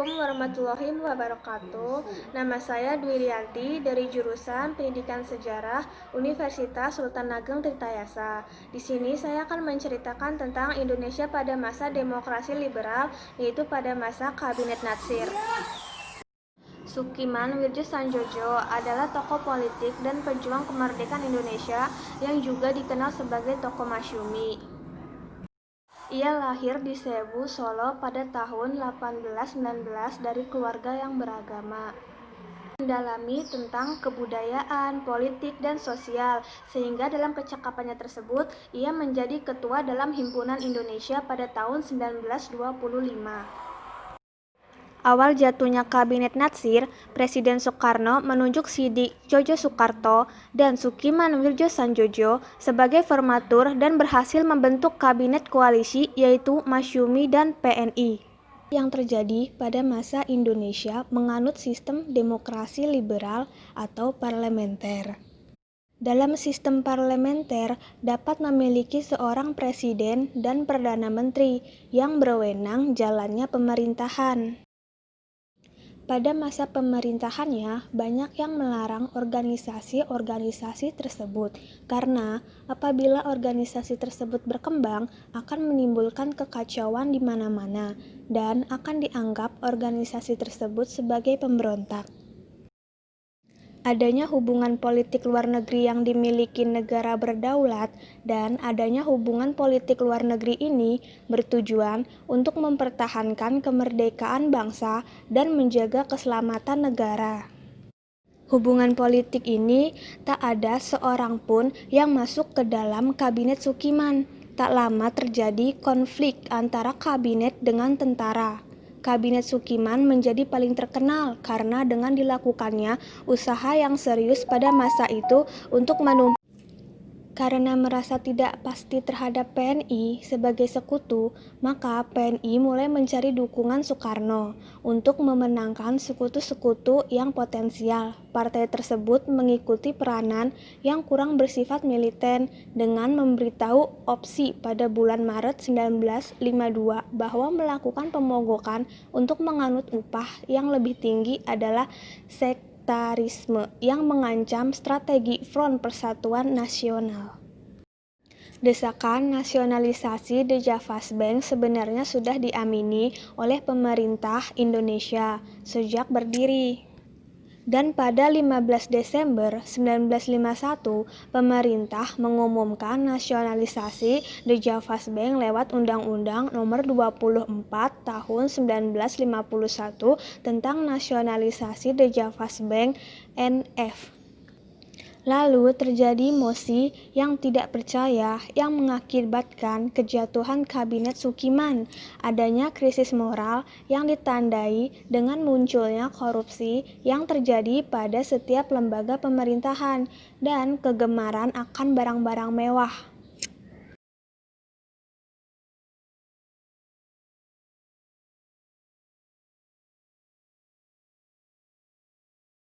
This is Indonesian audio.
Assalamualaikum warahmatullahi wabarakatuh. Nama saya Dwi Rianti dari jurusan Pendidikan Sejarah Universitas Sultan Ageng Tirtayasa. Di sini saya akan menceritakan tentang Indonesia pada masa demokrasi liberal, yaitu pada masa Kabinet Natsir. Sukiman Wirjosanjojo adalah tokoh politik dan pejuang kemerdekaan Indonesia yang juga dikenal sebagai tokoh masyumi. Ia lahir di Sewu, Solo pada tahun 1819 dari keluarga yang beragama. Mendalami tentang kebudayaan, politik, dan sosial, sehingga dalam kecakapannya tersebut, ia menjadi ketua dalam Himpunan Indonesia pada tahun 1925. Awal jatuhnya Kabinet Natsir, Presiden Soekarno menunjuk Sidik Djoko Soekarto dan Sukiman Wirjosanjojo sebagai formatur dan berhasil membentuk Kabinet Koalisi yaitu Masyumi dan PNI. Yang terjadi pada masa Indonesia menganut sistem demokrasi liberal atau parlementer. Dalam sistem parlementer dapat memiliki seorang presiden dan perdana menteri yang berwenang jalannya pemerintahan. Pada masa pemerintahannya, banyak yang melarang organisasi-organisasi tersebut karena apabila organisasi tersebut berkembang akan menimbulkan kekacauan di mana-mana dan akan dianggap organisasi tersebut sebagai pemberontak. Adanya hubungan politik luar negeri yang dimiliki negara berdaulat dan adanya hubungan politik luar negeri ini bertujuan untuk mempertahankan kemerdekaan bangsa dan menjaga keselamatan negara. Hubungan politik ini tak ada seorang pun yang masuk ke dalam kabinet Sukiman. Tak lama terjadi konflik antara kabinet dengan tentara. Kabinet Sukiman menjadi paling terkenal karena dengan dilakukannya usaha yang serius pada masa itu untuk Karena merasa tidak pasti terhadap PNI sebagai sekutu, maka PNI mulai mencari dukungan Soekarno untuk memenangkan sekutu-sekutu yang potensial. Partai tersebut mengikuti peranan yang kurang bersifat militer dengan memberitahu opsi pada bulan Maret 1952 bahwa melakukan pemogokan untuk menganut upah yang lebih tinggi adalah sektarisme yang mengancam strategi Front Persatuan Nasional. Desakan nasionalisasi The Javas Bank sebenarnya sudah diamini oleh pemerintah Indonesia sejak berdiri. Dan pada 15 Desember 1951, pemerintah mengumumkan nasionalisasi The Javas Bank lewat Undang-Undang Nomor 24 Tahun 1951 tentang nasionalisasi The Javas Bank NF. Lalu terjadi mosi yang tidak percaya yang mengakibatkan kejatuhan Kabinet Sukiman. Adanya krisis moral yang ditandai dengan munculnya korupsi yang terjadi pada setiap lembaga pemerintahan dan kegemaran akan barang-barang mewah.